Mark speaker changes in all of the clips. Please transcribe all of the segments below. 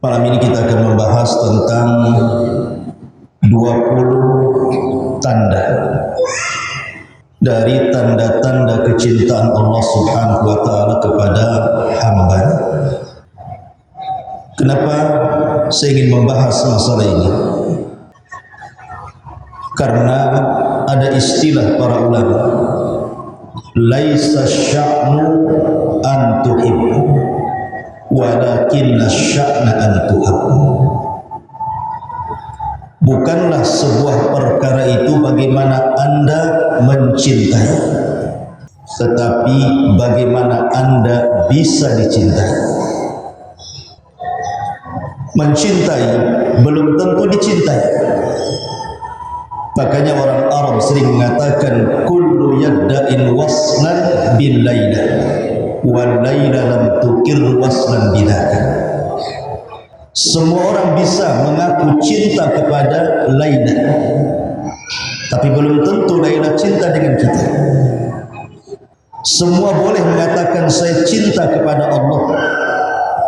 Speaker 1: Malam ini kita akan membahas tentang 20 tanda dari tanda-tanda kecintaan Allah Subhanahu wa taala kepada hamba. Kenapa saya ingin membahas masalah ini? Karena ada istilah para ulama, laisa sya'nu an tuhibbu walakinna sya'na an tuhab. Bukanlah sebuah perkara itu bagaimana Anda mencintai, tetapi bagaimana Anda bisa dicintai. Mencintai belum tentu dicintai. Makanya orang Arab sering mengatakan kullu yadda'in waslan bil laila wal laila lam tukir waslan bidaka. Semua orang bisa mengaku cinta kepada Laila, tapi belum tentu Laila cinta dengan kita. Semua boleh mengatakan saya cinta kepada Allah,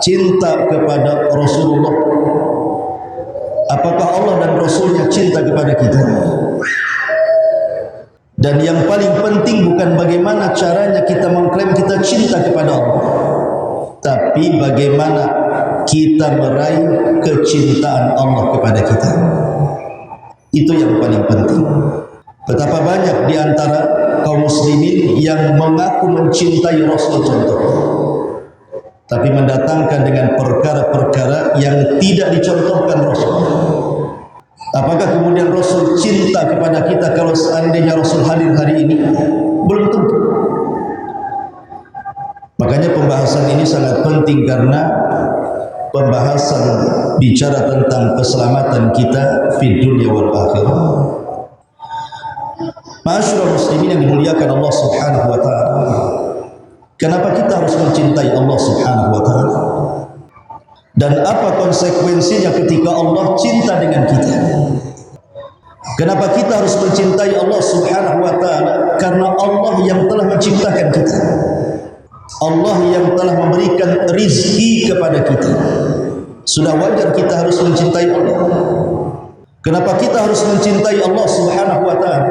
Speaker 1: cinta kepada Rasulullah. Apakah Allah dan Rasulnya cinta kepada kita? Dan yang paling penting bukan bagaimana caranya kita mengklaim kita cinta kepada Allah, tapi bagaimana kita meraih kecintaan Allah kepada kita. Itu yang paling penting. Betapa banyak di antara kaum muslimin yang mengaku mencintai Rasul contoh, tapi mendatangkan dengan perkara-perkara yang tidak dicontohkan Rasul. Apakah kemudian Rasul cinta kepada kita kalau seandainya Rasul hadir hari ini? Belum tentu. Makanya pembahasan ini sangat penting, karena pembahasan bicara tentang keselamatan kita di dunia wal akhirah. Ma'asyiral muslimin yang dimuliakan Allah Subhanahu wa taala. Kenapa kita harus mencintai Allah Subhanahu wa taala? Dan apa konsekuensinya ketika Allah cinta dengan kita? Kenapa kita harus mencintai Allah Subhanahu wa taala? Karena Allah yang telah menciptakan kita. Allah yang telah memberikan rizki kepada kita. Sudah wajar kita harus mencintai Allah. Kenapa kita harus mencintai Allah Subhanahu wa taala?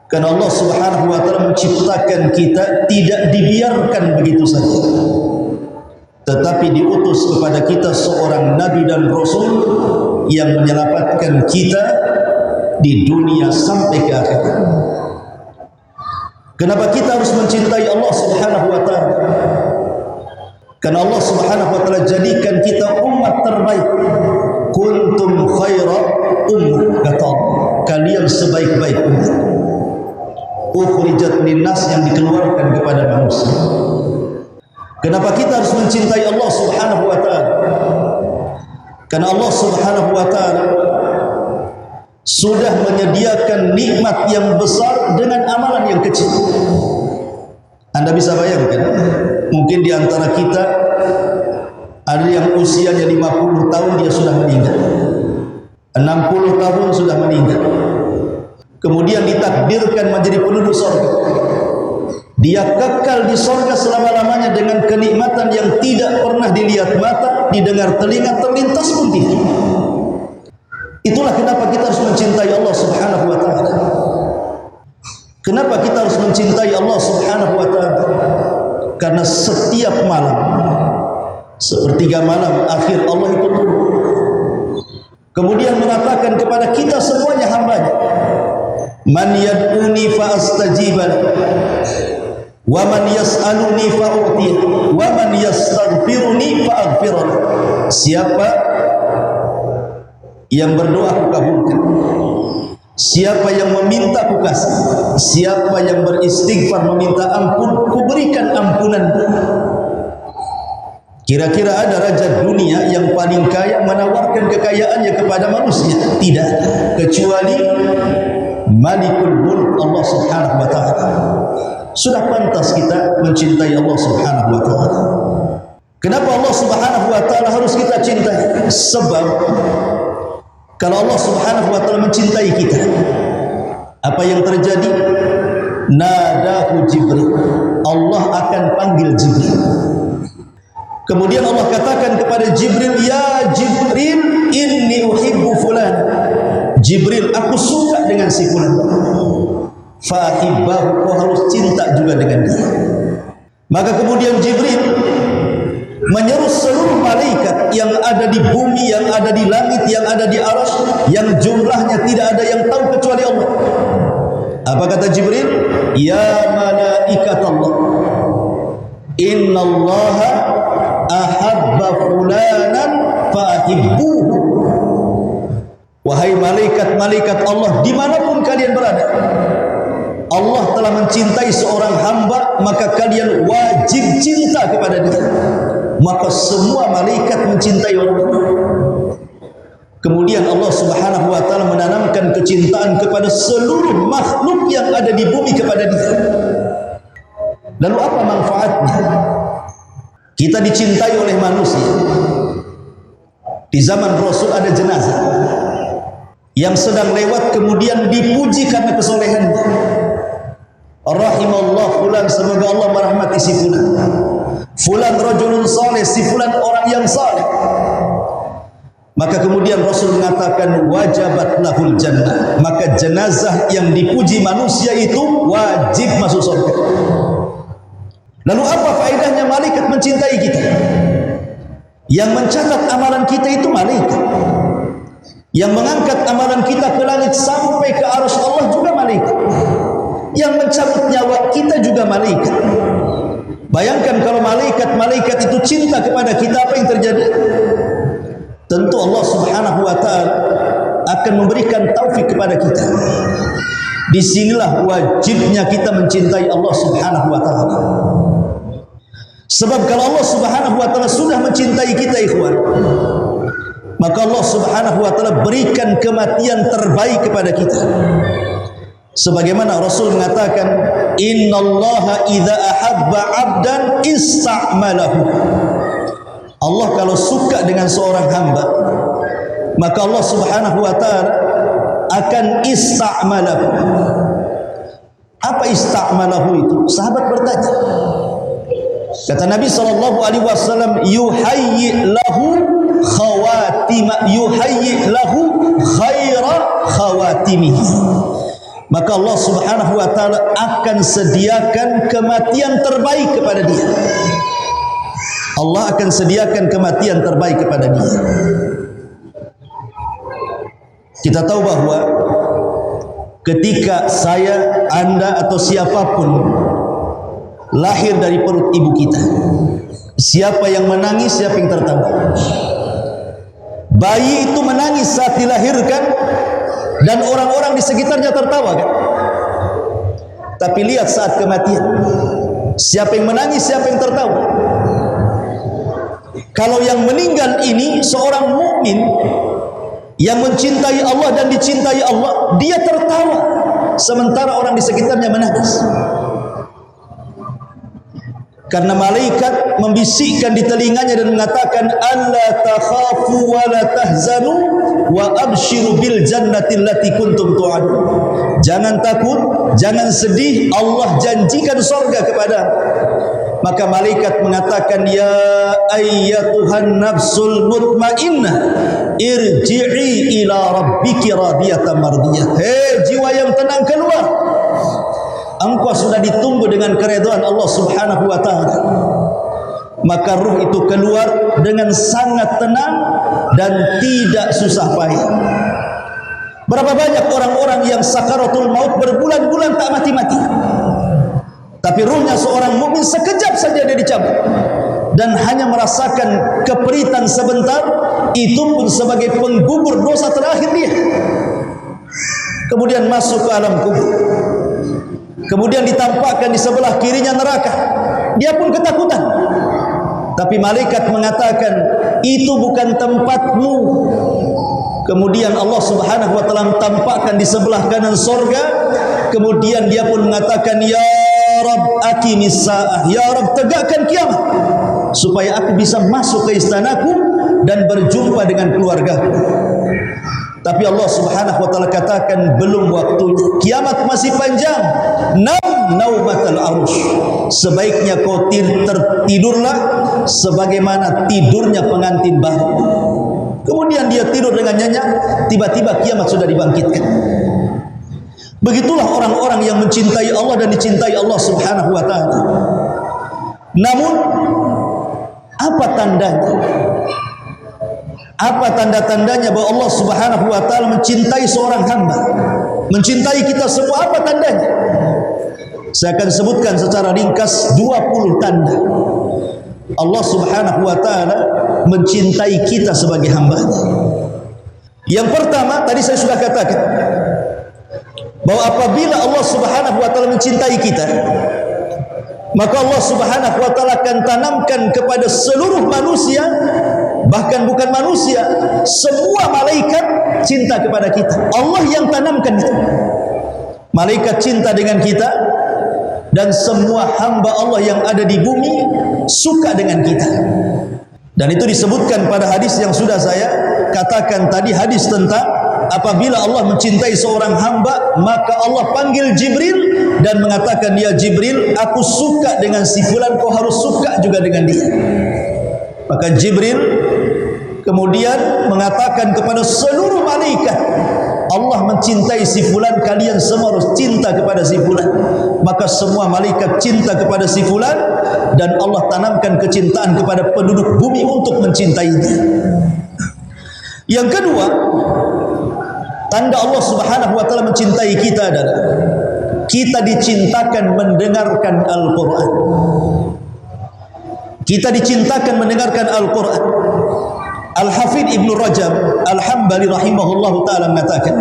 Speaker 1: Karena Allah Subhanahu wa taala menciptakan kita tidak dibiarkan begitu saja, tetapi diutus kepada kita seorang nabi dan rasul yang menyelamatkan kita di dunia sampai ke akhirat. Kenapa kita harus mencintai Allah Subhanahu wa taala? Karena Allah Subhanahu wa taala jadikan kita umat terbaik. Kuntum khaira ummah, kata Allah, kalian sebaik-baik umat. Ukhrijat linnas, yang dikeluarkan kepada manusia. Kenapa kita harus mencintai Allah Subhanahu wa taala? Karena Allah Subhanahu wa taala sudah menyediakan nikmat yang besar dengan amalan yang kecil. Anda bisa bayangkan, mungkin di antara kita ada yang usianya 50 tahun dia sudah meninggal, 60 tahun sudah meninggal, kemudian ditakdirkan menjadi penduduk surga. Dia kekal di surga selama-lamanya dengan kenikmatan yang tidak pernah dilihat mata, didengar telinga, terlintas pun tidak. Itulah kenapa kita harus mencintai Allah Subhanahu wa taala. Kenapa kita harus mencintai Allah Subhanahu wa taala? Karena setiap malam, sepertiga malam akhir, Allah itu turun, kemudian mengatakan kepada kita semuanya hambanya, man yad'uni fa astajiba wa man yas'aluni fa u'ti wa man yastaghfiruni fa aghfir. Siapa yang berdoa aku kabulkan, siapa yang meminta aku kasih, siapa yang beristighfar meminta ampun ku berikan ampunan. Kira-kira ada raja dunia yang paling kaya menawarkan kekayaannya kepada manusia? Tidak, kecuali Malikul Mulk, Allah Subhanahu wa taala. Sudah pantas kita mencintai Allah Subhanahu wa taala. Kenapa Allah Subhanahu wa taala harus kita cintai? Sebab Kalau Allah Subhanahu wa taala mencintai kita, apa yang terjadi? Nadahu Jibril. Allah akan panggil Jibril. Kemudian Allah katakan kepada Jibril, ya Jibril, inni uhibbu fulan. Jibril, aku suka dengan si fulan. Fa'ibbahu, kau harus cinta juga dengan dia. Maka kemudian Jibril menyeru seluruh malaikat yang ada di bumi, yang ada di langit, yang ada di arsy, yang jumlahnya tidak ada yang tahu kecuali Allah. Apa kata Jibril? Ya malaikat Allah, innallaha ahabba fulanan fa'ahibbuhu. Wahai malaikat-malaikat Allah, dimanapun kalian berada, Allah telah mencintai seorang hamba, maka kalian wajib cinta kepada dia. Maka semua malaikat mencintai Allah. Kemudian Allah Subhanahu wa taala menanamkan kecintaan kepada seluruh makhluk yang ada di bumi kepada dia. Lalu apa manfaatnya? Kita dicintai oleh manusia. Di zaman Rasul ada jenazah yang sedang lewat, kemudian dipuji karena kesolehannya. Rahimallah fulan, semoga Allah merahmati si fulan. Fulan rajulun saleh, si fulan orang yang saleh. Maka kemudian Rasul mengatakan wajabat lahul jannah. Maka jenazah yang dipuji manusia itu wajib masuk surga. Lalu apa faedahnya malaikat mencintai kita? Yang mencatat amalan kita itu malaikat. Yang mengangkat amalan kita ke langit sampai ke arsy Allah juga malaikat. Yang mencabut nyawa kita juga malaikat. Bayangkan kalau malaikat-malaikat itu cinta kepada kita, apa yang terjadi? Tentu Allah Subhanahu wa taala akan memberikan taufik kepada kita. Disinilah wajibnya kita mencintai Allah Subhanahu wa taala. Sebab kalau Allah Subhanahu wa taala sudah mencintai kita, ikhwan, maka Allah Subhanahu wa taala berikan kematian terbaik kepada kita. Sebagaimana Rasul mengatakan, innallaha idza ahabba 'abdan ista'malahu. Allah kalau suka dengan seorang hamba, maka Allah Subhanahu wa taala akan ista'malahu. Apa ista'malahu itu? Sahabat bertanya. Kata Nabi sallallahu alaihi wasallam, yuhayyi lahu khaira khawatimihi. Maka Allah Subhanahu wa taala akan sediakan kematian terbaik kepada dia. Allah akan sediakan kematian terbaik kepada dia. Kita tahu bahwa ketika saya, Anda atau siapapun lahir dari perut ibu kita, siapa yang menangis, siapa yang tertawa? Bayi itu menangis saat dilahirkan dan orang-orang di sekitarnya tertawa, kan? Tapi lihat saat kematian, siapa yang menangis, siapa yang tertawa? Kalau yang meninggal ini seorang mukmin yang mencintai Allah dan dicintai Allah, dia tertawa, sementara orang di sekitarnya menangis. Karena malaikat membisikkan di telinganya dan mengatakan, alla takhafu wa la tahzanu wa abshiru bil jannati allati kuntum tu'adun. Jangan takut, jangan sedih, Allah janjikan surga kepada. Maka malaikat mengatakan, ya ayyatuhan nafsul mutmainnah, irji'i ila rabbiki radiyatan mardiyah. Hei jiwa yang tenang, keluar. Engkau sudah ditunggu dengan keridhaan Allah Subhanahu wa taala. Maka ruh itu keluar dengan sangat tenang dan tidak susah payah. Berapa banyak orang-orang yang sakaratul maut berbulan-bulan tak mati-mati, tapi ruhnya seorang mukmin sekejap saja dia dicabut, dan hanya merasakan keperitan sebentar, itu pun sebagai penggugur dosa terakhir dia. Kemudian masuk ke alam kubur. Kemudian ditampakkan di sebelah kirinya neraka. Dia pun ketakutan. Tapi malaikat mengatakan, itu bukan tempatmu. Kemudian Allah Subhanahu wa taala tampakkan di sebelah kanan surga. Kemudian dia pun mengatakan, ya Rabb aqimis saah, ya Rabb tegakkan kiamat supaya aku bisa masuk ke istanaku dan berjumpa dengan keluargaku. Tapi Allah Subhanahu wa taala katakan belum waktunya. Kiamat masih panjang. Nam naumatal arush. Sebaiknya kau tertidurlah sebagaimana tidurnya pengantin baru. Kemudian dia tidur dengan nyenyak, tiba-tiba kiamat sudah dibangkitkan. Begitulah orang-orang yang mencintai Allah dan dicintai Allah Subhanahu wa taala. Namun apa tandanya? Apa tanda-tandanya bahwa Allah Subhanahu wa taala mencintai seorang hamba? Mencintai kita semua, apa tandanya? Saya akan sebutkan secara ringkas 20 tanda Allah Subhanahu wa taala mencintai kita sebagai hamba-Nya. Yang pertama, tadi saya sudah katakan bahwa apabila Allah Subhanahu wa taala mencintai kita, maka Allah Subhanahu wa taala akan tanamkan kepada seluruh manusia, bahkan bukan manusia, semua malaikat cinta kepada kita. Allah yang tanamkan itu. Malaikat cinta dengan kita, dan semua hamba Allah yang ada di bumi suka dengan kita. Dan itu disebutkan pada hadis yang sudah saya katakan tadi, hadis tentang apabila Allah mencintai seorang hamba, maka Allah panggil Jibril dan mengatakan, ya Jibril, aku suka dengan si fulan, kau harus suka juga dengan dia. Maka Jibril kemudian mengatakan kepada seluruh malaikat, Allah mencintai si fulan, kalian semua harus cinta kepada si fulan. Maka semua malaikat cinta kepada si fulan, dan Allah tanamkan kecintaan kepada penduduk bumi untuk mencintainya. Yang kedua, tanda Allah Subhanahu wa taala mencintai kita adalah kita dicintakan mendengarkan Al-Quran. Kita dicintakan mendengarkan Al-Quran. Al-Hafidh Ibn Rajab Al-Hambali rahimahullahu ta'ala mengatakan,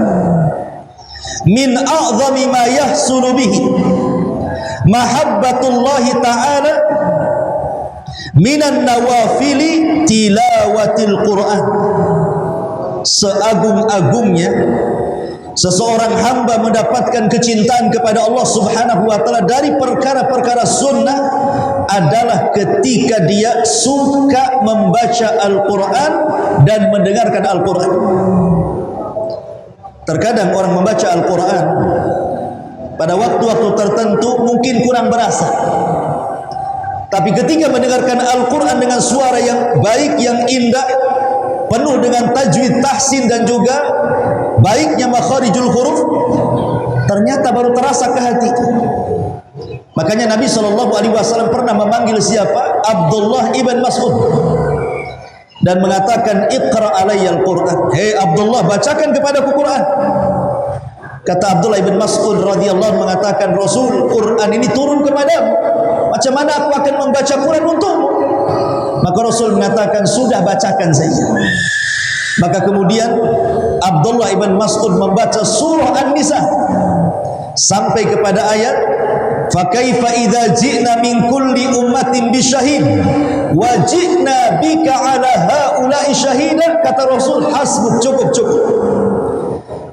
Speaker 1: min a'zami ma yahsulu bihi mahabbatullahi ta'ala minan nawafili tilawatil Quran. Seagung-agungnya seseorang hamba mendapatkan kecintaan kepada Allah Subhanahu wa taala dari perkara-perkara sunnah adalah ketika dia suka membaca Al-Quran dan mendengarkan Al-Quran. Terkadang orang membaca Al-Quran pada waktu-waktu tertentu mungkin kurang berasa, tapi ketika mendengarkan Al-Quran dengan suara yang baik, yang indah, penuh dengan tajwid, tahsin, dan juga baiknya makharijul huruf, ternyata baru terasa ke hati. Makanya Nabi SAW pernah memanggil siapa? Abdullah ibn Mas'ud, dan mengatakan, Iqra alayya al-Quran. Hei Abdullah, bacakan kepadaku Quran. Kata Abdullah ibn Mas'ud radhiyallahu anhu mengatakan, Rasul, Quran ini turun kepadamu, macam mana aku akan membaca Quran untukmu? Maka Rasul mengatakan, sudah, bacakan saja. Maka kemudian Abdullah ibn Mas'ud membaca surah An-Nisa sampai kepada ayat, fa kaifa idza ji'na min kulli ummatin bisyahid wa ji'na bika ala haula'i syahida. Kata Rasul, hasbuk, cukup.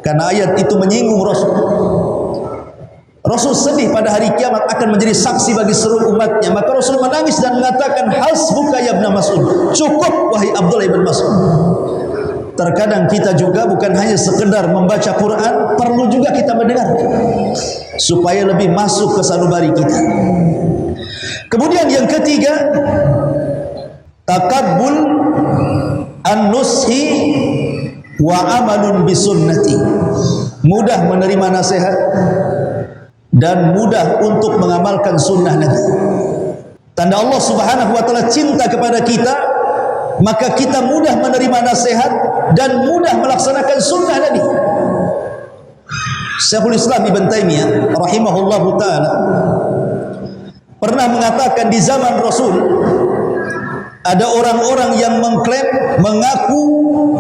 Speaker 1: Karena ayat itu menyinggung Rasul. Rasul sedih pada hari kiamat akan menjadi saksi bagi seluruh umatnya. Maka Rasul menangis dan mengatakan, hasbuka ya ibn Mas'ud, cukup wahai Abdullah ibn Mas'ud. Terkadang kita juga bukan hanya sekedar membaca Quran, perlu juga kita mendengar supaya lebih masuk ke sanubari kita. Kemudian yang ketiga, taqabbul an-nushi wa amalun bisunnati. Mudah menerima nasihat dan mudah untuk mengamalkan sunnah Nabi. Tanda Allah Subhanahu wa taala cinta kepada kita, maka kita mudah menerima nasihat dan mudah melaksanakan sunnah Nabi. Syekhul Islam Ibn Taimiyah rahimahullahu ta'ala pernah mengatakan, di zaman Rasul ada orang-orang yang mengklaim, mengaku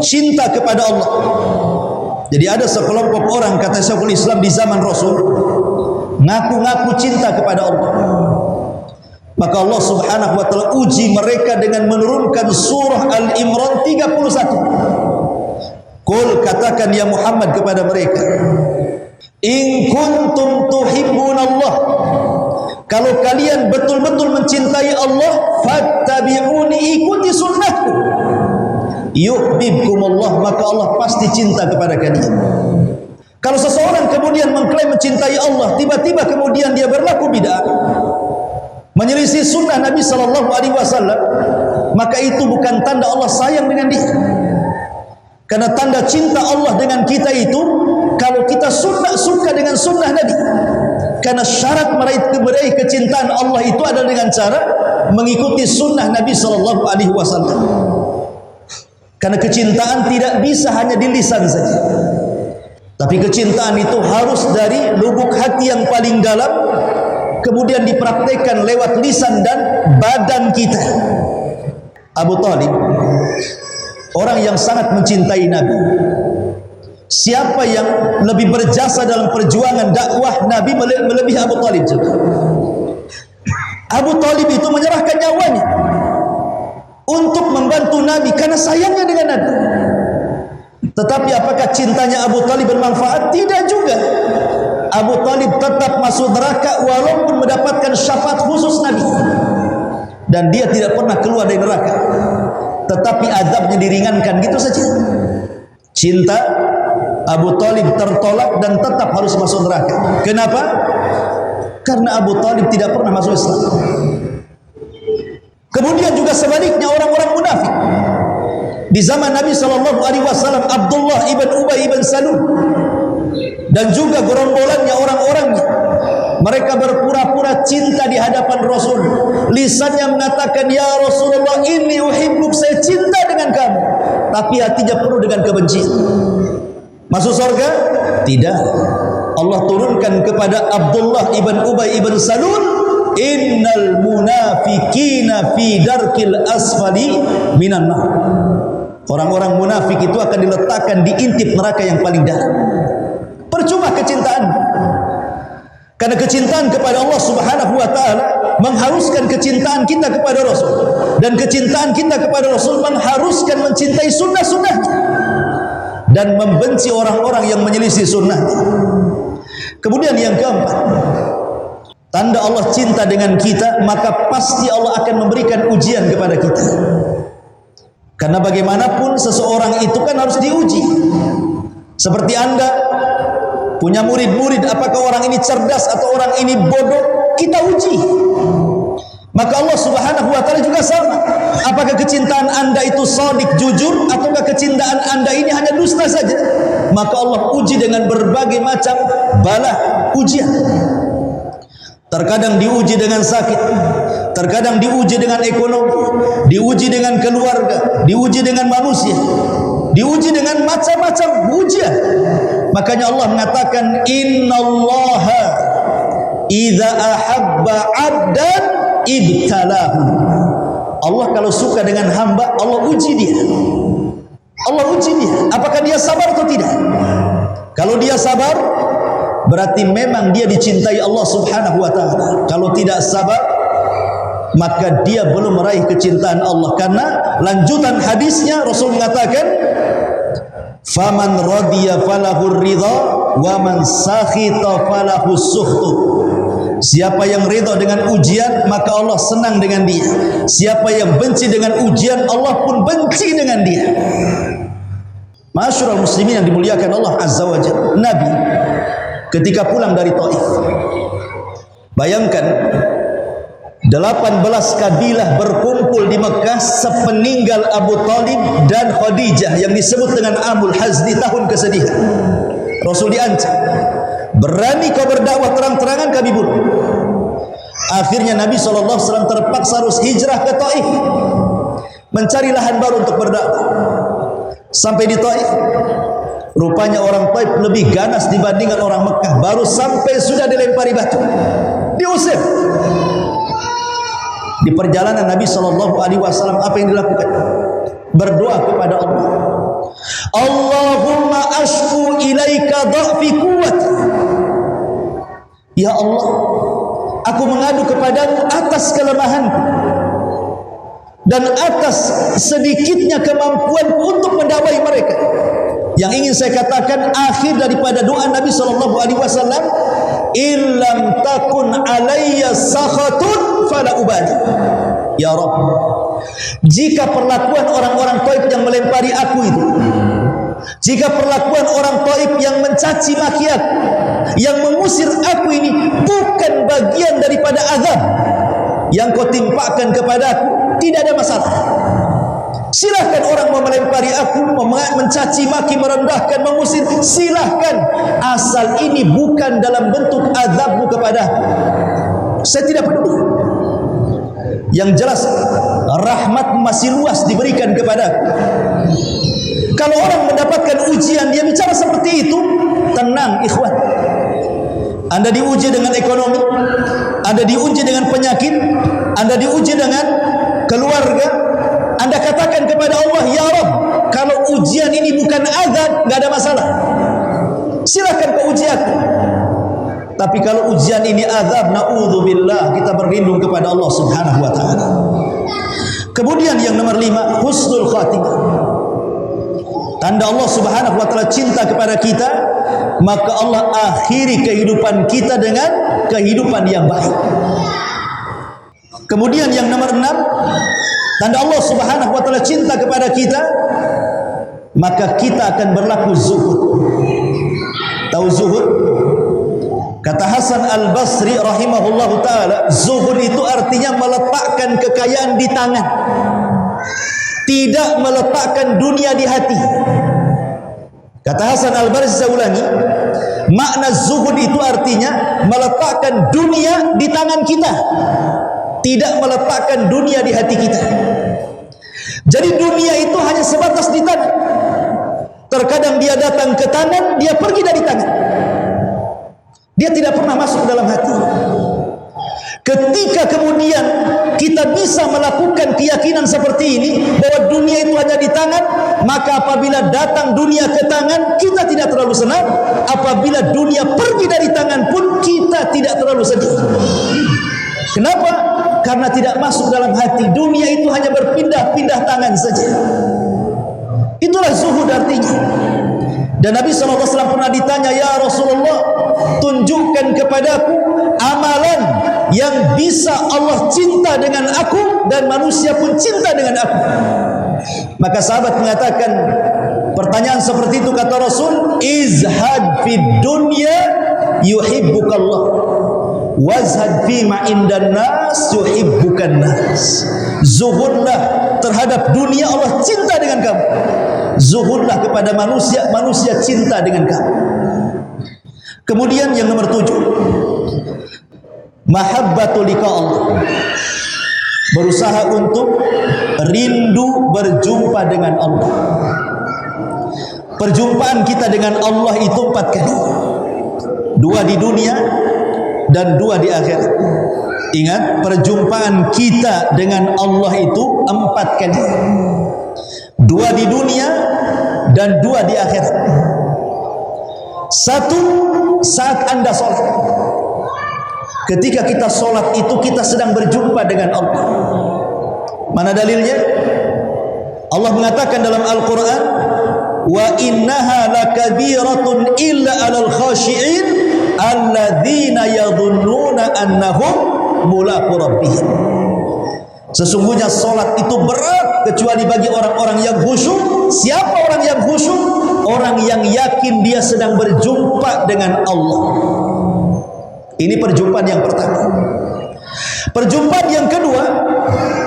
Speaker 1: cinta kepada Allah. Jadi ada sekelompok orang, kata Syekhul Islam, di zaman Rasul ngaku-ngaku cinta kepada Allah. Maka Allah Subhanahu wa taala uji mereka dengan menurunkan surah Al-Imran 31. Qul, katakan ya Muhammad kepada mereka, in kuntum tuhibbunallah, kalau kalian betul-betul mencintai Allah, fattabi'uni, ikuti sunnahku. yuhibbukumullah, maka Allah pasti cinta kepada kalian. Kalau seseorang kemudian mengklaim mencintai Allah, tiba-tiba kemudian dia berlaku bid'ah, menyelisih sunnah Nabi sallallahu alaihi wasallam, maka itu bukan tanda Allah sayang dengan dia. Karena tanda cinta Allah dengan kita itu kalau kita suka dengan sunnah Nabi. Karena syarat meraih kecintaan Allah itu adalah dengan cara mengikuti sunnah Nabi sallallahu alaihi wasallam. Karena kecintaan tidak bisa hanya di lisan saja, tapi kecintaan itu harus dari lubuk hati yang paling dalam, kemudian dipraktekkan lewat lisan dan badan kita. Abu Talib, orang yang sangat mencintai Nabi. Siapa yang lebih berjasa dalam perjuangan dakwah Nabi melebihi Abu Talib juga. Abu Talib itu menyerahkan nyawanya untuk membantu Nabi karena sayangnya dengan Nabi. Tetapi apakah cintanya Abu Talib bermanfaat? Tidak juga. Abu Talib tetap masuk neraka walaupun mendapatkan syafaat khusus Nabi. Dan dia tidak pernah keluar dari neraka. Tetapi azabnya diringankan gitu saja. Cinta Abu Talib tertolak dan tetap harus masuk neraka. Kenapa? Karena Abu Talib tidak pernah masuk Islam. Kemudian juga sebaliknya orang-orang munafik. Di zaman Nabi SAW, Abdullah ibn Ubay ibn Salul dan juga gerombolannya orang-orangnya, mereka berpura-pura cinta di hadapan Rasul. Lisannya mengatakan, ya Rasulullah, inni uhibbuk, saya cinta dengan kamu. Tapi hatinya penuh dengan kebencian. Masuk surga? Tidak. Allah turunkan kepada Abdullah ibn Ubay ibn Salul, innal munafikina fi darkil asfali minan nar. Orang-orang munafik itu akan diletakkan di intip neraka yang paling dalam. Percuma kecintaan. Karena kecintaan kepada Allah Subhanahu wa taala mengharuskan kecintaan kita kepada Rasul, dan kecintaan kita kepada Rasul mengharuskan mencintai sunnah-sunnahnya dan membenci orang-orang yang menyelisih sunnahnya. Kemudian yang keempat, tanda Allah cinta dengan kita, maka pasti Allah akan memberikan ujian kepada kita. Karena bagaimanapun seseorang itu kan harus diuji. Seperti Anda punya murid-murid, apakah orang ini cerdas atau orang ini bodoh, kita uji. Maka Allah Subhanahu wa taala juga sama. Apakah kecintaan Anda itu shadiq, jujur, ataukah kecintaan Anda ini hanya dusta saja? Maka Allah uji dengan berbagai macam bala ujian. Terkadang diuji dengan sakit, terkadang diuji dengan ekonomi, diuji dengan keluarga, diuji dengan manusia, diuji dengan macam-macam ujian. Makanya Allah mengatakan, innallaha idza ahabba 'abdan ibtalahu. Allah kalau suka dengan hamba, Allah uji dia. Allah uji dia. Apakah dia sabar atau tidak? Kalau dia sabar, berarti memang dia dicintai Allah Subhanahu wa taala. Kalau tidak sabar, maka dia belum meraih kecintaan Allah. Karena lanjutan hadisnya Rasul mengatakan, faman radiya falahu ridha wa man sakhita falahu sukhtu. Siapa yang ridha dengan ujian, maka Allah senang dengan dia. Siapa yang benci dengan ujian, Allah pun benci dengan dia. Masyarul muslimin yang dimuliakan Allah Azza wa Jalla, Nabi ketika pulang dari Taif, bayangkan 18 kabilah berkumpul di Mekah sepeninggal Abu Talib dan Khadijah yang disebut dengan Amul Hazni, tahun kesedihan. Rasul diancam, berani kau berdakwah terang-terangan, kami bunuh. Akhirnya Nabi SAW terpaksa harus hijrah ke Taif, mencari lahan baru untuk berdakwah. Sampai di Taif, rupanya orang Taif lebih ganas dibandingkan orang Mekah. Baru sampai sudah dilempari batu, diusir. Di perjalanan Nabi SAW, apa yang dilakukan? Berdoa kepada Allah, Allahumma ashku ilaika dha'fi quwwati. Ya Allah, aku mengadu kepadamu atas kelemahanku dan atas sedikitnya kemampuanku untuk mendakwai mereka. Yang ingin saya katakan, akhir daripada doa Nabi SAW, illam takun alayya sakhatun fala ubali. Ya Rabb, Jika perlakuan orang-orang Taif yang melempari aku itu, jika perlakuan orang Taif yang mencaci maki aku, yang mengusir aku ini bukan bagian daripada azab yang kau timpakan kepada aku, tidak ada masalah. Silahkan orang mau melempari aku, mencaci maki, merendahkan, mengusir, silahkan, asal ini bukan dalam bentuk azabmu kepada aku. Saya tidak peduli. Yang jelas rahmat masih luas diberikan kepada aku. Kalau orang mendapatkan ujian, dia bicara seperti itu, tenang ikhwan. Anda diuji dengan ekonomi, Anda diuji dengan penyakit, Anda diuji dengan keluarga, Anda katakan kepada Allah, ya Rabb, kalau ujian ini bukan azab, enggak ada masalah. Silakan kau uji aku. Tapi kalau ujian ini azab, na'udzubillah, kita berlindung kepada Allah Subhanahu wa taala. Kemudian yang nomor 5, husnul khatimah. Tanda Allah Subhanahu wa taala cinta kepada kita, maka Allah akhiri kehidupan kita dengan kehidupan yang baik. Kemudian yang nomor 6, tanda Allah Subhanahu wa taala cinta kepada kita, maka kita akan berlaku zuhud. Tahu zuhud? Kata Hasan Al-Basri rahimahullahu taala, zuhud itu artinya meletakkan kekayaan di tangan, tidak meletakkan dunia di hati. Kata Hasan Al-Basri, saya ulangi, makna zuhud itu artinya meletakkan dunia di tangan kita, tidak meletakkan dunia di hati kita. Jadi dunia itu hanya sebatas di tangan. Terkadang dia datang ke tangan, dia pergi dari tangan. Dia tidak pernah masuk dalam hati. Ketika kemudian kita bisa melakukan keyakinan seperti ini, bahwa dunia itu hanya di tangan, maka apabila datang dunia ke tangan, kita tidak terlalu senang. Apabila dunia pergi dari tangan pun, kita tidak terlalu sedih. Kenapa? Karena tidak masuk dalam hati. Dunia itu hanya berpindah-pindah tangan saja. Itulah zuhud artinya. Dan Nabi SAW pernah ditanya, ya Rasulullah, tunjukkan kepadaku amalan yang bisa Allah cinta dengan aku dan manusia pun cinta dengan aku. Maka sahabat mengatakan pertanyaan seperti itu, kata Rasul, izhad fid dunya yuhibbukallah, wazhad fima indan nas yuhibbukan nas. Zuhudlah terhadap dunia, Allah cinta dengan kamu. Zuhudlah kepada manusia, manusia cinta dengan kamu. Kemudian yang nomor 7, mahabbatul liqa Allah, berusaha untuk rindu berjumpa dengan Allah. Perjumpaan kita dengan Allah itu 4 kali, 2 di dunia dan 2 di akhirat. Ingat, perjumpaan kita dengan Allah itu 4 kali, 2 di dunia dan 2 di akhirat. 1 saat Anda sholat. Ketika kita sholat itu kita sedang berjumpa dengan Allah. Mana dalilnya? Allah mengatakan dalam Al-Quran, wa innaha lakabiratun illa alal khashi'in alladzina yadhunnuna annahum mulaqu rabbihim. Sesungguhnya solat itu berat kecuali bagi orang-orang yang khusyuk. Siapa orang yang khusyuk? Orang yang yakin dia sedang berjumpa dengan Allah. Ini perjumpaan yang pertama. Perjumpaan yang kedua,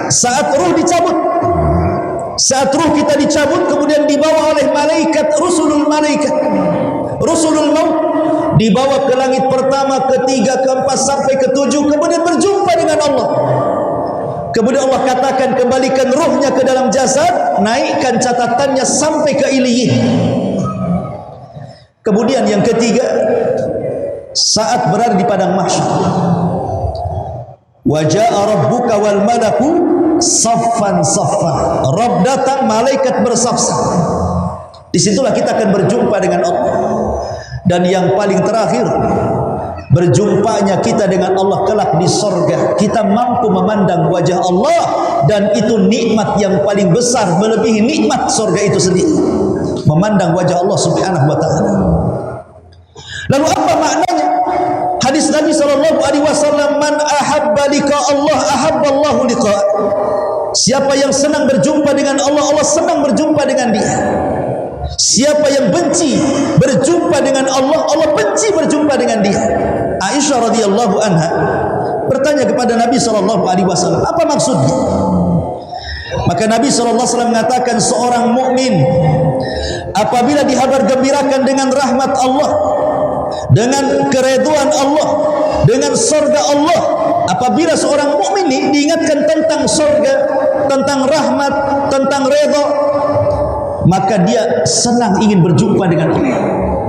Speaker 1: saat ruh dicabut. Saat ruh kita dicabut, kemudian dibawa oleh malaikat, rusulul malaikat, rusulul maut, dibawa ke langit pertama, ketiga, keempat, sampai ketujuh, kemudian berjumpa dengan Allah. Kemudian Allah katakan, kembalikan ruhnya ke dalam jasad, naikkan catatannya sampai ke Iliyin. Kemudian yang ketiga, saat berada di padang mahsyar, wa jaa rabbuka wal malaku saffan saffan. Rabb datang, malaikat bersaf-saf. Disitulah kita akan berjumpa dengan Allah. Dan yang paling terakhir, berjumpanya kita dengan Allah kelak di sorga. Kita mampu memandang wajah Allah, dan itu nikmat yang paling besar, melebihi nikmat sorga itu sendiri, memandang wajah Allah Subhanahu wa ta'ala. Lalu apa maknanya hadis Nabi sallallahu alaihi wasallam, "Man ahabba liqa Allah, ahabba Allahu liqa." Siapa yang senang berjumpa dengan Allah, Allah senang berjumpa dengan dia. Siapa yang benci berjumpa dengan Allah, Allah benci berjumpa dengan dia. Aisyah radhiyallahu anha bertanya kepada Nabi sallallahu alaihi wasallam, apa maksudnya? Maka Nabi sallallahu alaihi wasallam mengatakan, seorang mukmin apabila dihabar gembirakan dengan rahmat Allah, dengan keridhaan Allah, dengan surga Allah, apabila seorang mukmin ini diingatkan tentang surga, tentang rahmat, tentang redha, maka dia senang ingin berjumpa dengan Allah.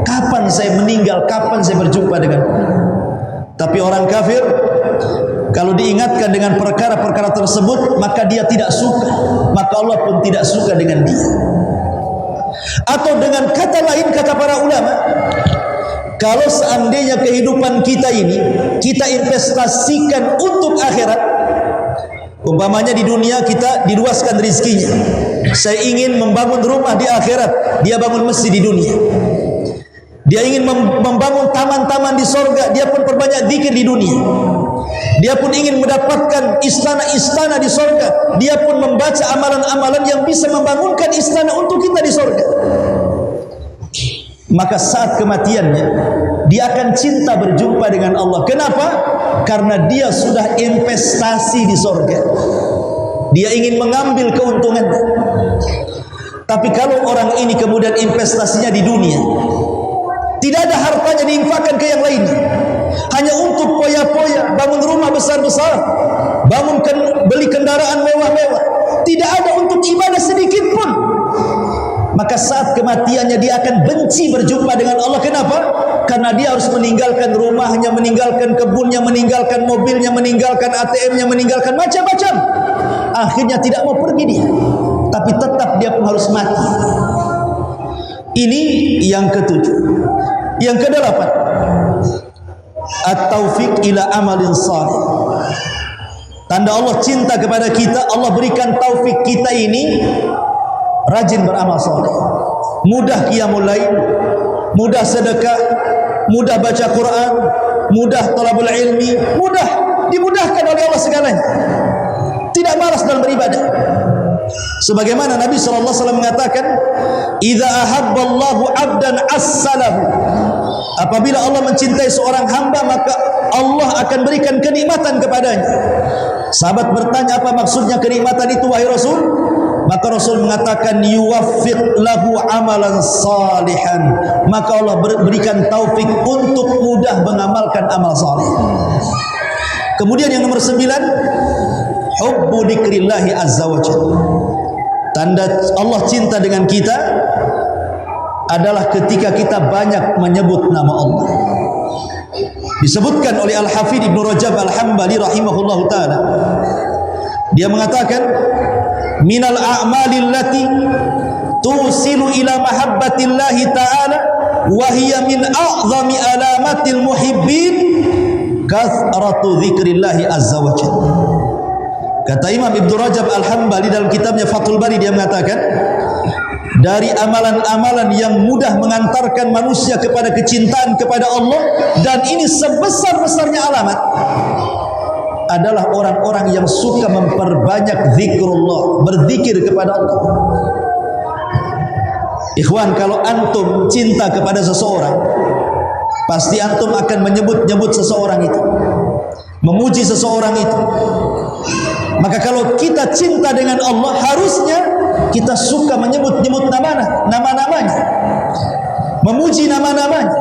Speaker 1: Kapan saya meninggal, kapan saya berjumpa dengan Allah? Tapi orang kafir, kalau diingatkan dengan perkara-perkara tersebut, maka dia tidak suka, maka Allah pun tidak suka dengan dia. Atau dengan kata lain, kata para ulama, kalau seandainya kehidupan kita ini kita investasikan untuk akhirat, umpamanya di dunia kita diluaskan rezekinya, saya ingin membangun rumah di akhirat, dia bangun masjid di dunia. Dia ingin membangun taman-taman di sorga, dia pun perbanyak zikir di dunia. Dia pun ingin mendapatkan istana-istana di sorga, dia pun membaca amalan-amalan yang bisa membangunkan istana untuk kita di sorga. Maka saat kematiannya, dia akan cinta berjumpa dengan Allah. Kenapa? Karena dia sudah investasi di sorga. Dia ingin mengambil keuntungannya. Tapi kalau orang ini kemudian investasinya di dunia, tidak ada hartanya diinfakkan ke yang lainnya, hanya untuk poya-poya, bangun rumah besar-besar, beli kendaraan mewah-mewah, tidak ada untuk ibadah sedikit pun, maka saat kematiannya dia akan benci berjumpa dengan Allah. Kenapa? Karena dia harus meninggalkan rumahnya, meninggalkan kebunnya, meninggalkan mobilnya, meninggalkan ATM-nya, meninggalkan macam-macam. Akhirnya tidak mau pergi dia, tapi tetap dia pun harus mati. Ini yang ketujuh. Yang kedelapan, at-taufiq ila amalin salih. Tanda Allah cinta kepada kita, Allah berikan taufik kita ini rajin beramal saleh, mudah qiyamul lail, mudah sedekah, mudah baca Quran, mudah talabul ilmi, mudah dimudahkan oleh Allah segalanya. Tidak malas dalam beribadah. Sebagaimana Nabi sallallahu alaihi wasallam mengatakan, "Idza ahabballahu 'abdan as-salahu." Apabila Allah mencintai seorang hamba, maka Allah akan berikan kenikmatan kepadanya. Sahabat bertanya, apa maksudnya kenikmatan itu wahai Rasul? Maka Rasul mengatakan, yuwaffiq lahu amalan salihan. Maka Allah berikan taufik untuk mudah mengamalkan amal saleh. Kemudian yang nomor 9, hubbu dzikrillahi azza wa jalla. Tanda Allah cinta dengan kita adalah ketika kita banyak menyebut nama Allah. Disebutkan oleh Al-Hafidh Ibnu Rajab Al-Hambali rahimahullahu ta'ala, dia mengatakan, minal a'malil lati tusilu ila mahabbatillahi ta'ala wa hiya min a'zami alamatil muhibbin kathratu dzikrillahi azza wa jalla. Kata Imam Ibnu Rajab Al-Hambali dalam kitabnya Fathul Bari, dia mengatakan, dari amalan-amalan yang mudah mengantarkan manusia kepada kecintaan kepada Allah, dan ini sebesar-besarnya alamat, adalah orang-orang yang suka memperbanyak zikrullah, berzikir kepada Allah. Ikhwan, kalau antum cinta kepada seseorang, pasti antum akan menyebut-nyebut seseorang itu, memuji seseorang itu. Maka kalau kita cinta dengan Allah, harusnya kita suka menyebut-nyebut nama-namanya, memuji nama-namanya,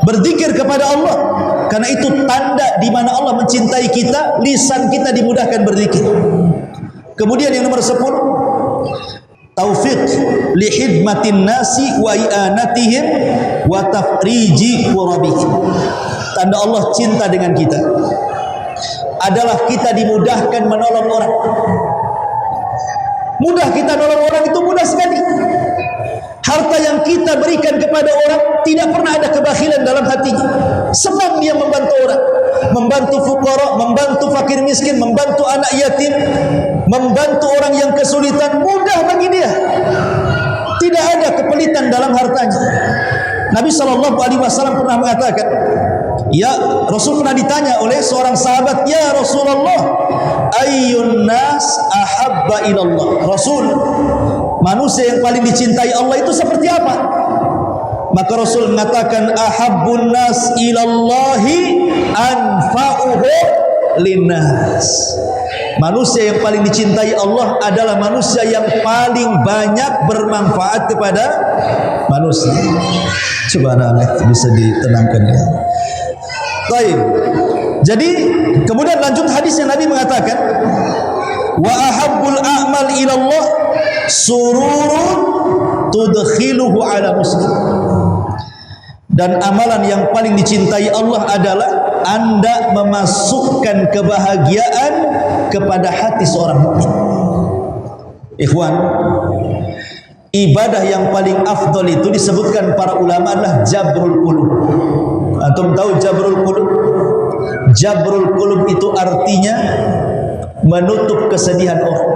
Speaker 1: berzikir kepada Allah. Karena itu tanda di mana Allah mencintai kita, lisan kita dimudahkan berzikir. Kemudian yang nomor 10, taufiq li khidmatin nasi wa i'anatihim wa tafriji kurabihim. Tanda Allah cinta dengan kita adalah kita dimudahkan menolong orang. Mudah kita nolong orang, itu mudah sekali. Harta yang kita berikan kepada orang, tidak pernah ada kebakhilan dalam hatinya. Senang dia membantu orang, membantu fuqara, membantu fakir miskin, membantu anak yatim, membantu orang yang kesulitan, mudah bagi dia. Tidak ada kepelitan dalam hartanya. Nabi sallallahu alaihi wasallam pernah mengatakan, Ya, Rasul pernah ditanya oleh seorang sahabat, "Ya Rasulullah, ayyun nas ahabba ilallah?" Rasul, manusia yang paling dicintai Allah itu seperti apa? Maka Rasul mengatakan, "Ahabbun nas ilallahi anfa'uhu linnas." Manusia yang paling dicintai Allah adalah manusia yang paling banyak bermanfaat kepada manusia. Subhanallah, bisa ditenangkan ya. Baik. Jadi kemudian lanjut hadis yang Nabi mengatakan, "Wa ahabbul a'mal ilallah sururun tudkhiluhu ala muslim." Dan amalan yang paling dicintai Allah adalah Anda memasukkan kebahagiaan kepada hati seorang mukmin. Ikhwan, ibadah yang paling afdal itu disebutkan para ulama adalah jabrul qulub. Antum tahu jabrul qulub? Jabrul qulub itu artinya menutup kesedihan orang.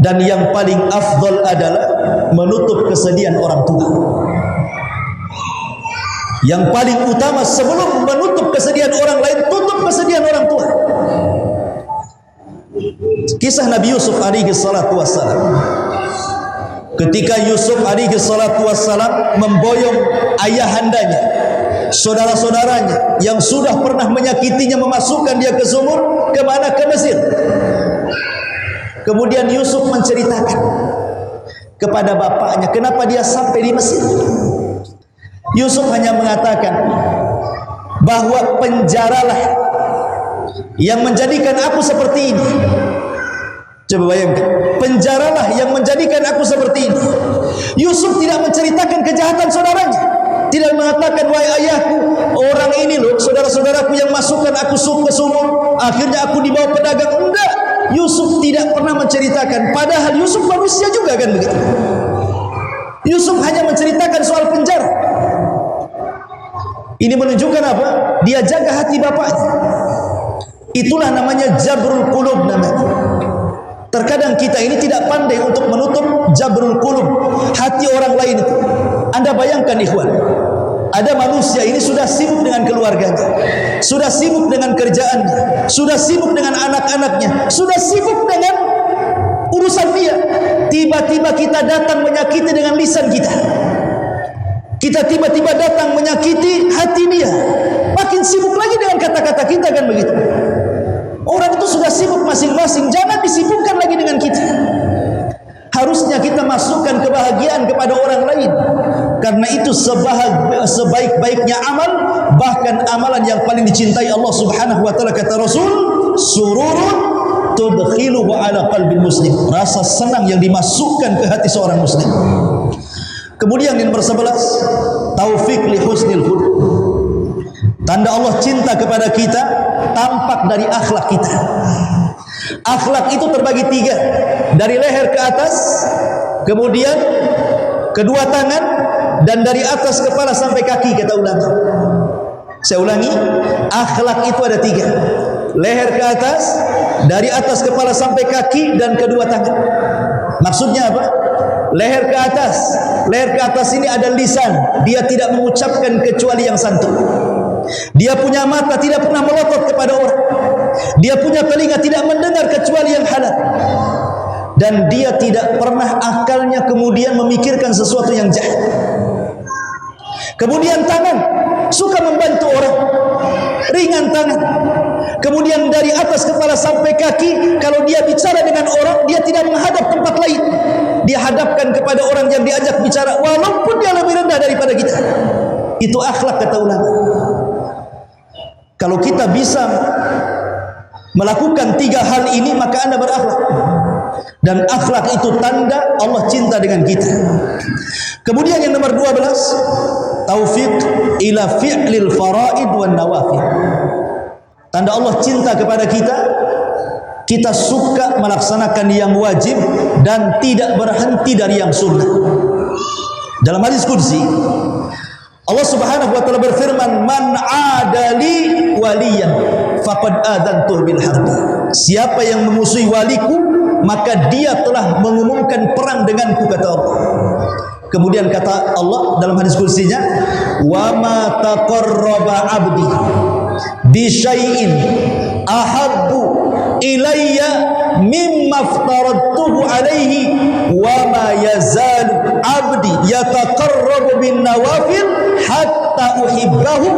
Speaker 1: Dan yang paling afdal adalah menutup kesedihan orang tua. Yang paling utama sebelum menutup kesedihan orang lain, tutup kesedihan orang tua. Kisah Nabi Yusuf alaihi salatu wassalam. Ketika Yusuf alaihi salatu wassalam memboyong ayahandanya, saudara-saudaranya yang sudah pernah menyakitinya, memasukkan dia ke sumur, kemana? Ke Mesir. Kemudian Yusuf menceritakan kepada bapaknya kenapa dia sampai di Mesir. Yusuf hanya mengatakan bahwa penjaralah yang menjadikan aku seperti ini. Coba bayangkan, penjaralah yang menjadikan aku seperti ini. Yusuf tidak menceritakan kejahatan saudaranya, tidak mengatakan, "Wahai ayahku, orang ini loh saudara-saudaraku yang masukkan aku ke sumur, akhirnya aku dibawa pedagang." Enggak, Yusuf tidak pernah menceritakan. Padahal Yusuf manusia juga kan begitu. Yusuf hanya menceritakan soal penjara. Ini menunjukkan apa? Dia jaga hati bapaknya. Itulah namanya jabrul qulub namanya. Terkadang kita ini tidak pandai untuk menutup jabrul qulub, hati orang lain itu. Anda bayangkan ikhwan, ada manusia ini sudah sibuk dengan keluarganya, sudah sibuk dengan kerjaannya, sudah sibuk dengan anak-anaknya, sudah sibuk dengan urusan dia. Tiba-tiba kita datang menyakiti dengan lisan kita. Kita tiba-tiba datang menyakiti hati dia. Makin sibuk lagi dengan kata-kata kita, kan begitu. Orang itu sudah sibuk masing-masing, jangan disibukkan lagi dengan kita. Harusnya kita masukkan kebahagiaan kepada orang lain. Karena itu sebaik-baiknya amal, bahkan amalan yang paling dicintai Allah Subhanahu wa taala, kata Rasul, sururun tudkhiluhu ala qalbil muslim. Rasa senang yang dimasukkan ke hati seorang muslim. Kemudian yang nomor 11, taufik li husnil khuluq. Tanda Allah cinta kepada kita tampak dari akhlak kita. Akhlak itu terbagi 3, dari leher ke atas, kemudian kedua tangan, dan dari atas kepala sampai kaki, kata ulama. Saya ulangi, akhlak itu ada 3, leher ke atas, dari atas kepala sampai kaki, dan kedua tangan. Maksudnya apa? Leher ke atas ini ada lisan, dia tidak mengucapkan kecuali yang santun. Dia punya mata, tidak pernah melotot kepada orang. Dia punya telinga, tidak mendengar kecuali yang halal. Dan dia tidak pernah akalnya kemudian memikirkan sesuatu yang jahat. Kemudian tangan, suka membantu orang, ringan tangan. Kemudian dari atas kepala sampai kaki, kalau dia bicara dengan orang, dia tidak menghadap tempat lain. Dia hadapkan kepada orang yang diajak bicara, walaupun dia lebih rendah daripada kita. Itu akhlak, kata ulama. Kalau kita bisa melakukan 3 hal ini, maka Anda berakhlak. Dan akhlak itu tanda Allah cinta dengan kita. Kemudian yang nomor 12, taufik ila fi'lil faraid wan nawafil. Tanda Allah cinta kepada kita, kita suka melaksanakan yang wajib dan tidak berhenti dari yang sunnah. Dalam hadis qudsi, Allah Subhanahu wa taala berfirman, "Man 'adali waliyan faqad adantuhu bil harbi." Siapa yang memusuhi waliku, maka dia telah mengumumkan perang denganku, kata Allah. Kemudian kata Allah dalam hadis kursinya, wa ma taqarraba 'abdi bi syai'in ahabbu ilayya mimma aftaradtuhu alaihi wa ma yazalu 'abdi yataqarrabu bin nawafil hatta uhibbahu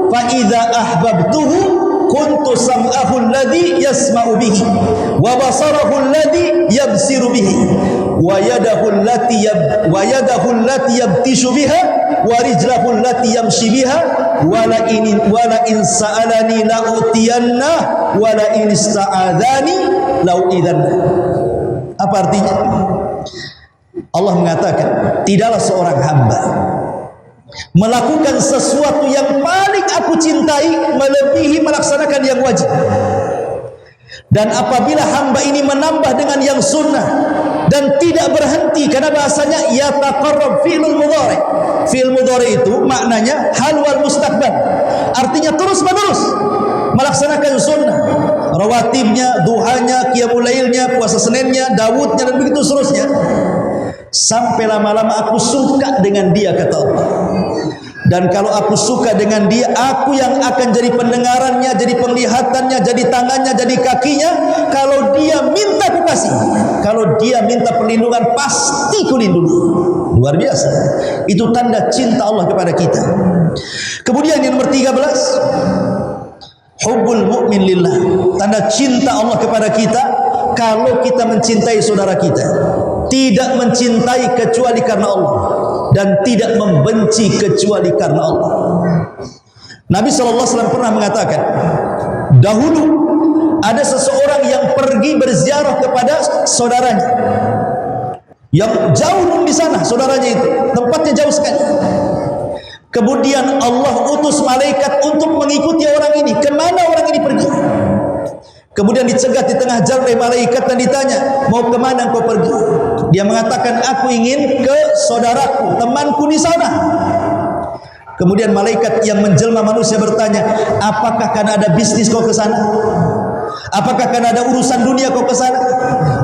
Speaker 1: fa idza ahbabtuhu kuntu sam'ahu alladhi yasma'u bihi wa basarahu alladhi yabsiru bihi wa yadahu allati yabtishu biha wa rijlahu allati yamshi biha wa la in sa'alani la utiyanna wa la in ista'adhani la u'idanna. Apa artinya? Allah mengatakan, tidaklah seorang hamba melakukan sesuatu yang paling aku cintai melebihi melaksanakan yang wajib. Dan apabila hamba ini menambah dengan yang sunnah dan tidak berhenti, karena bahasanya yataqarrab fi'lul mudhari'. Fi'il mudhari' itu maknanya hal wal mustaqbal, artinya terus menerus melaksanakan sunnah, rawatibnya, duhanya, qiyamul lailnya, puasa Seninnya, Daudnya, dan begitu seterusnya, sampai lama-lama aku suka dengan dia, kata Allah. Dan kalau aku suka dengan dia, aku yang akan jadi pendengarannya, jadi penglihatannya, jadi tangannya, jadi kakinya. Kalau dia minta aku kasih, kalau dia minta perlindungan pasti ku lindungi. Luar biasa. Itu tanda cinta Allah kepada kita. Kemudian yang nomor 13, hubbul mu'min lillah. Tanda cinta Allah kepada kita, kalau kita mencintai saudara kita, tidak mencintai kecuali karena Allah dan tidak membenci kecuali karena Allah. Nabi SAW pernah mengatakan, dahulu ada seseorang yang pergi berziarah kepada saudaranya yang jauh di sana, saudaranya itu tempatnya jauh sekali. Kemudian Allah utus malaikat untuk mengikuti orang ini. Kemana orang ini pergi? Kemudian dicegat di tengah jalan oleh malaikat dan ditanya, mau kemana engkau pergi? Dia mengatakan, aku ingin ke saudaraku, temanku di sana. Kemudian malaikat yang menjelma manusia bertanya, apakah karena ada bisnis kau ke sana? Apakah karena ada urusan dunia kau ke sana?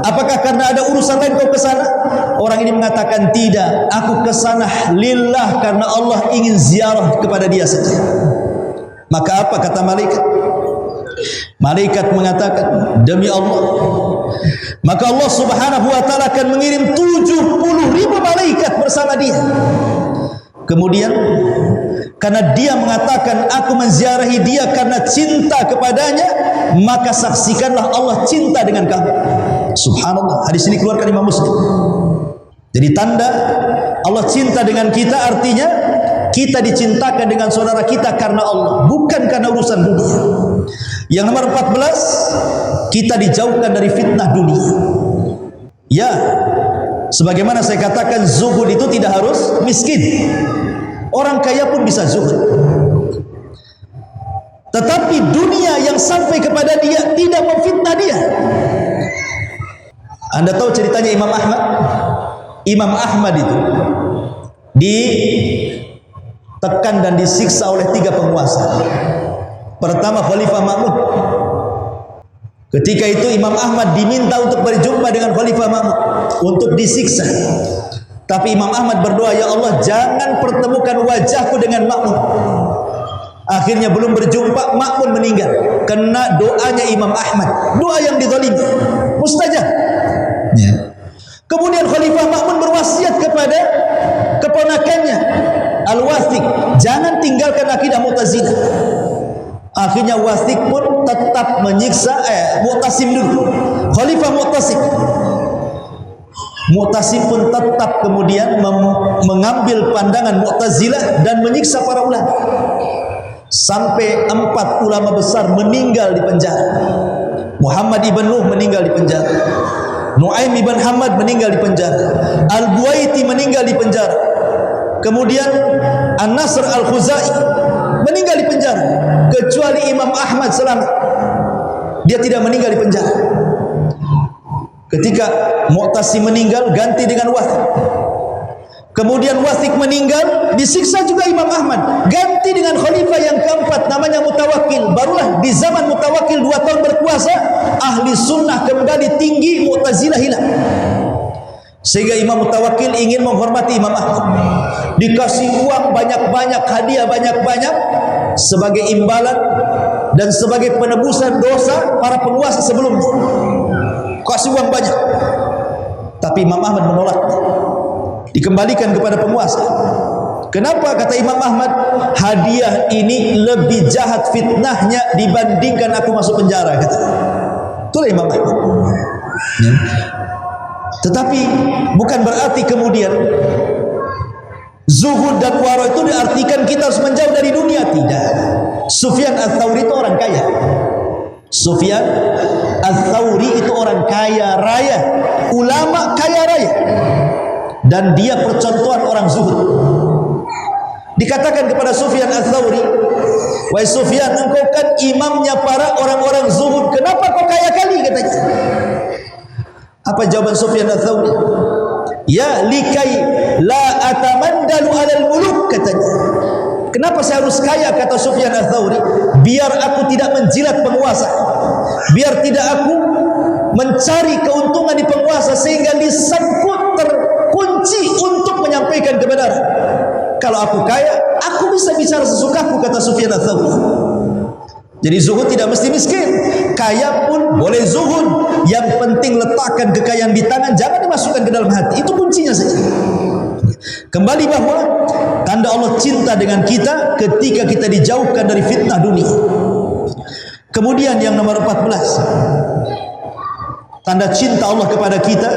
Speaker 1: Apakah karena ada urusan lain kau ke sana? Orang ini mengatakan, tidak, aku ke sana lillah, karena Allah ingin ziarah kepada dia saja. Maka apa kata malaikat? Malaikat mengatakan, demi Allah, maka Allah Subhanahu wa ta'ala akan mengirim 70.000 malaikat bersama dia. Kemudian karena dia mengatakan, aku menziarahi dia karena cinta kepadanya, maka saksikanlah Allah cinta dengan kamu. Subhanallah. Hadis ini keluarkan Imam Muslim. Jadi tanda Allah cinta dengan kita, artinya kita dicintakan dengan saudara kita karena Allah, bukan karena urusan dunia. Yang nomor 14, kita dijauhkan dari fitnah dunia. Ya, sebagaimana saya katakan, zuhud itu tidak harus miskin. Orang kaya pun bisa zuhud. Tetapi dunia yang sampai kepada dia tidak memfitnah dia. Anda tahu ceritanya Imam Ahmad? Imam Ahmad itu ditekan dan disiksa oleh 3 penguasa. Pertama, Khalifah Ma'mun. Ketika itu Imam Ahmad diminta untuk berjumpa dengan Khalifah Ma'mun untuk disiksa. Tapi Imam Ahmad berdoa, ya Allah, jangan pertemukan wajahku dengan Ma'mun. Akhirnya belum berjumpa, Ma'mun meninggal. Kena doanya Imam Ahmad, doa yang dizalimi, mustajab. Ya. Kemudian Khalifah Ma'mun berwasiat kepada keponakannya Al-Wathiq, jangan tinggalkan akidah Mu'tazilah. Akhirnya Wathiq pun tetap menyiksa Mu'tasim dulu. Khalifah Mu'tasim pun tetap kemudian mengambil pandangan Mu'tazilah dan menyiksa para ulama. Sampai 4 ulama besar meninggal di penjara. Muhammad ibn Nuh meninggal di penjara. Nu'aim ibn Hamad meninggal di penjara. Al-Buwaiti meninggal di penjara. Kemudian An-Nasr Al-Khuzai meninggal di penjara. Kecuali Imam Ahmad selamat. Dia tidak meninggal di penjara. Ketika Mu'tasim meninggal, ganti dengan Wathiq. Kemudian Wathiq meninggal, disiksa juga Imam Ahmad. Ganti dengan khalifah yang keempat, namanya Mutawakkil. Barulah di zaman Mutawakkil 2 tahun berkuasa, ahli sunnah kembali tinggi, Mu'tazilah hilang. Sehingga Imam Mutawakkil ingin menghormati Imam Ahmad, dikasih uang banyak-banyak, hadiah banyak-banyak sebagai imbalan dan sebagai penebusan dosa para penguasa sebelumnya. Kasih uang banyak, tapi Imam Ahmad menolak, dikembalikan kepada penguasa. Kenapa? Kata Imam Ahmad, hadiah ini lebih jahat fitnahnya dibandingkan aku masuk penjara, kata. Itulah Imam Ahmad. Ya. Tetapi bukan berarti kemudian zuhud dan wara itu diartikan kita harus menjauh dari dunia. Tidak. Sufyan Ats-Tsauri itu orang kaya. Sufyan Ats-Tsauri itu orang kaya raya, ulama kaya raya, dan dia percontohan orang zuhud. Dikatakan kepada Sufyan Ats-Tsauri, wahai Sufyan, engkau kan imamnya para orang-orang zuhud, kenapa kau kaya kali, katanya. Apa jawaban Sufyan Ats-Tsauri? Ya likai la atamandalu alal muluk, katanya. Kenapa saya harus kaya, kata Sufyan Ats-Tsauri? Biar aku tidak menjilat penguasa, biar tidak aku mencari keuntungan di penguasa sehingga lisanku terkunci untuk menyampaikan kebenaran. Kalau aku kaya, aku bisa bicara sesukaku, kata Sufyan Ats-Tsauri. Jadi zuhud tidak mesti miskin, kaya pun boleh zuhud. Yang penting letakkan kekayaan di tangan, jangan dimasukkan ke dalam hati. Itu kuncinya saja. Kembali bahwa tanda Allah cinta dengan kita ketika kita dijauhkan dari fitnah dunia. Kemudian yang nomor 14, tanda cinta Allah kepada kita,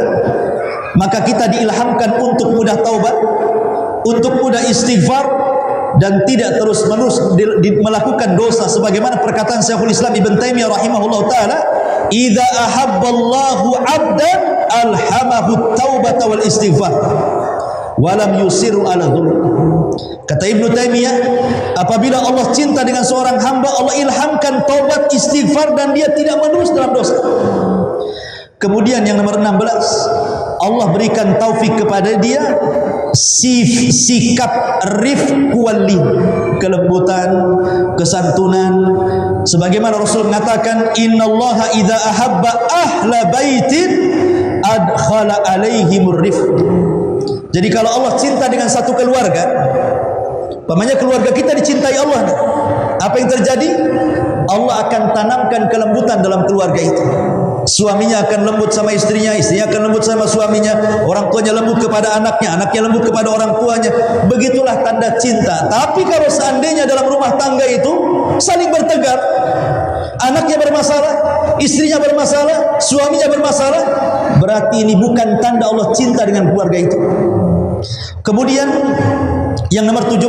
Speaker 1: maka kita diilhamkan untuk mudah taubat, untuk mudah istighfar, dan tidak terus-menerus melakukan dosa, sebagaimana perkataan Syekhul Islam Ibn Taimiyah rahimahullah taala, "Idza ahabballahu 'abdan alhamahu taubata wal istighfar wa lam yusiru ala dzulm." Kata Ibnu Taimiyah, apabila Allah cinta dengan seorang hamba, Allah ilhamkan taubat, istighfar, dan dia tidak menerus dalam dosa. Kemudian yang nomor 16, Allah berikan taufik kepada dia sikap rifq wal lin, kelembutan, kesantunan, sebagaimana Rasul mengatakan, innallaha idza ahabba ahla baitin adkhala alaihimur rifq. Jadi kalau Allah cinta dengan satu keluarga, umpamanya keluarga kita dicintai Allah, apa yang terjadi? Allah akan tanamkan kelembutan dalam keluarga itu. Suaminya akan lembut sama istrinya, istrinya akan lembut sama suaminya, orang tuanya lembut kepada anaknya, anaknya lembut kepada orang tuanya. Begitulah tanda cinta. Tapi kalau seandainya dalam rumah tangga itu saling bertengkar, anaknya bermasalah, istrinya bermasalah, suaminya bermasalah, berarti ini bukan tanda Allah cinta dengan keluarga itu. Kemudian yang nomor 17,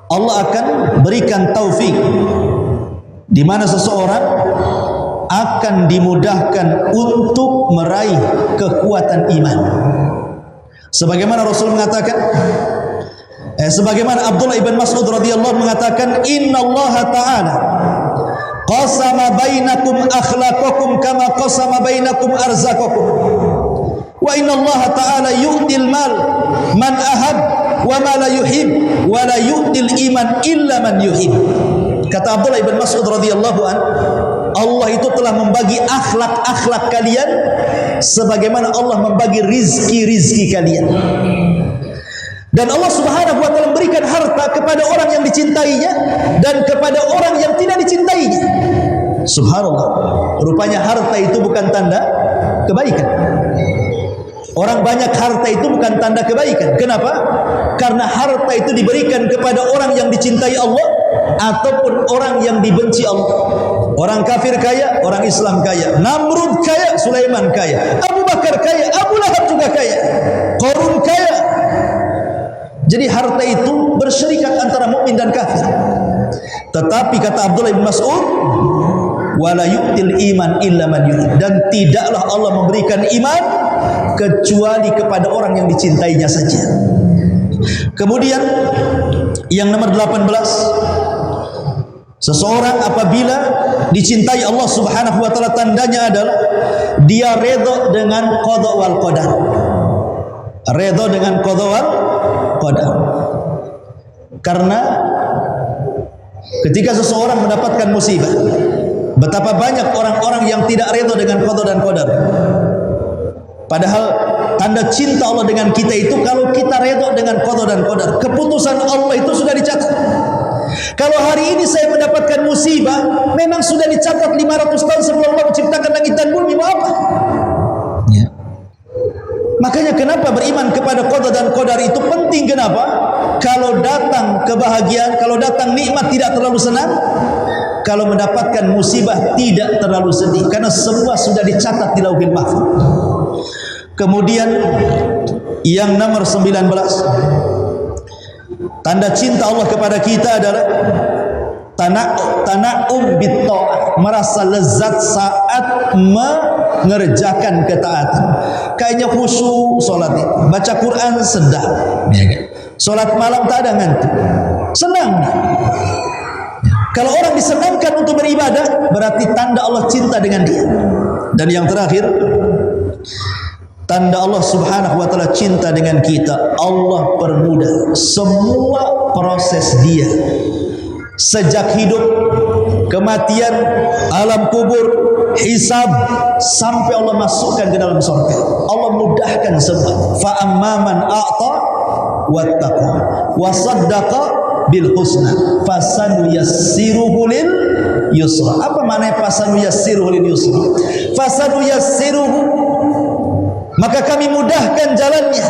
Speaker 1: Allah akan berikan taufik di mana seseorang akan dimudahkan untuk meraih kekuatan iman. Sebagaimana Rasul mengatakan, sebagaimana Abdullah ibn Mas'ud radhiyallahu mengatakan, innallaha ta'ala qasama bainakum akhlaqakum kama qasama bainakum arzaqakum wa innallaha ta'ala yu'til mal man ahab wa ma la yuhib wa la yu'til iman illa man yuhib. Kata Abdullah ibn Mas'ud radhiyallahu an, Allah itu telah membagi akhlak-akhlak kalian sebagaimana Allah membagi rizki-rizki kalian. Dan Allah Subhanahu wa taala memberikan harta kepada orang yang dicintainya dan kepada orang yang tidak dicintainya. Subhanallah. Rupanya harta itu bukan tanda kebaikan. Orang banyak harta itu bukan tanda kebaikan. Kenapa? Karena harta itu diberikan kepada orang yang dicintai Allah ataupun orang yang dibenci Allah. Orang kafir kaya, orang Islam kaya. Namrud kaya, Sulaiman kaya. Abu Bakar kaya, Abu Lahab juga kaya. Qarun kaya. Jadi harta itu berserikat antara mukmin dan kafir. Tetapi kata Abdullah bin Mas'ud, wala yu'til iman illa man yu'til, dan tidaklah Allah memberikan iman kecuali kepada orang yang dicintainya saja. Kemudian yang nomor 18, seseorang apabila dicintai Allah Subhanahu wa taala, tandanya adalah dia redha dengan qada wal qadar. Redha dengan qada wal qadar. Karena ketika seseorang mendapatkan musibah, betapa banyak orang-orang yang tidak redha dengan qada dan qadar. Padahal tanda cinta Allah dengan kita itu kalau kita redha dengan qada dan qadar. Keputusan Allah itu sudah dicatat. Kalau hari ini saya mendapatkan musibah, memang sudah dicatat 500 tahun sebelum Allah menciptakan langit dan bumi. Mau apa? Ya. Makanya kenapa beriman kepada qada dan qadar itu penting? Kenapa? Kalau datang kebahagiaan, kalau datang nikmat tidak terlalu senang, kalau mendapatkan musibah tidak terlalu sedih, karena semua sudah dicatat di Lauhil Mahfuz. Kemudian yang nomor 19, tanda cinta Allah kepada kita adalah tana'um bitta'ah, merasa lezat saat mengerjakan ketaatan. Kayaknya khusyuk salatnya, baca Quran sedap, salat malam tak ada ngantuk, senang. Kalau orang disenangkan untuk beribadah, berarti tanda Allah cinta dengan dia. Dan yang terakhir, tanda Allah subhanahu wa ta'ala cinta dengan kita, Allah permudah semua proses dia. Sejak hidup, kematian, alam kubur, hisab, sampai Allah masukkan ke dalam surga. Allah mudahkan semua. Fa amman a'ta wattaqa wa saddaqa bil husna fasanuyassiruhu lil yusra. Apa makna fasanuyassiruhu lil yusra? Fasanuyassiruhu, maka kami mudahkan jalannya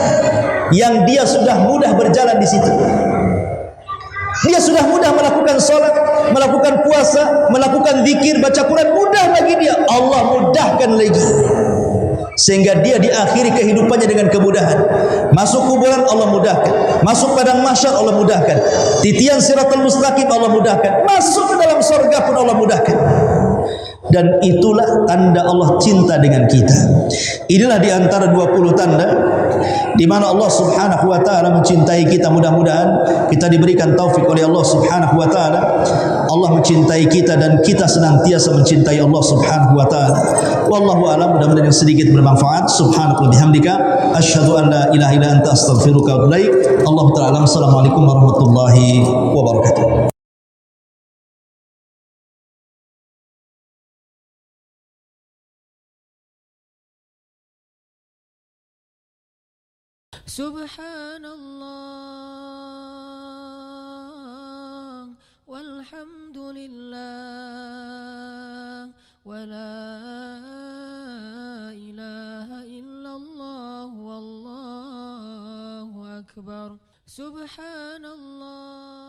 Speaker 1: yang dia sudah mudah berjalan di situ. Dia sudah mudah melakukan sholat, melakukan puasa, melakukan zikir, baca Quran, mudah bagi dia. Allah mudahkan lagi, sehingga dia diakhiri kehidupannya dengan kemudahan. Masuk kuburan Allah mudahkan, masuk padang mahsyar Allah mudahkan, titian siratal mustaqim Allah mudahkan, masuk ke dalam surga pun Allah mudahkan. Dan itulah tanda Allah cinta dengan kita. Inilah di antara 20 tanda di mana Allah subhanahu wa ta'ala mencintai kita. Mudah-mudahan kita diberikan taufik oleh Allah subhanahu wa ta'ala. Allah mencintai kita dan kita senantiasa mencintai Allah subhanahu wa ta'ala. Wallahu a'lam. Mudah-mudahan yang sedikit bermanfaat. Subhanaka wa bihamdika asyhadu an la ilaha illa anta astaghfiruka wa atubu ilaik. Allahu ta'ala. Assalamualaikum warahmatullahi wabarakatuh.
Speaker 2: Subhanallah walhamdulillah wa la ilaha illallah wallahu akbar. Subhanallah.